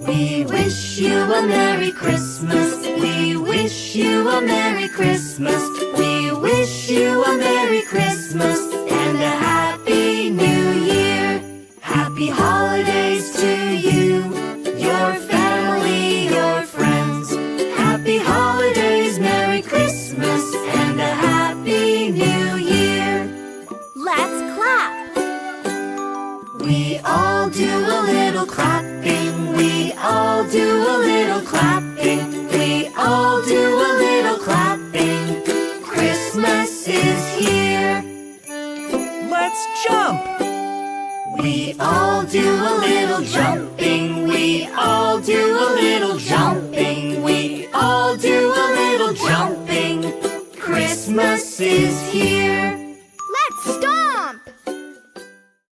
We wish you a Merry Christmas. We wish you a Merry Christmas. We wish you a Merry Christmas and a Happy New Year. Happy holidays to you, your family, your friends. Happy holidays, Merry Christmas and a Happy New Year. Let's clap. We all do a little clapping. We all do a little clapping. We all do a little clapping. Christmas is here. Let's jump. We all do a little jumping. We all do a little jumping. We all do a little jumping. Christmas is here.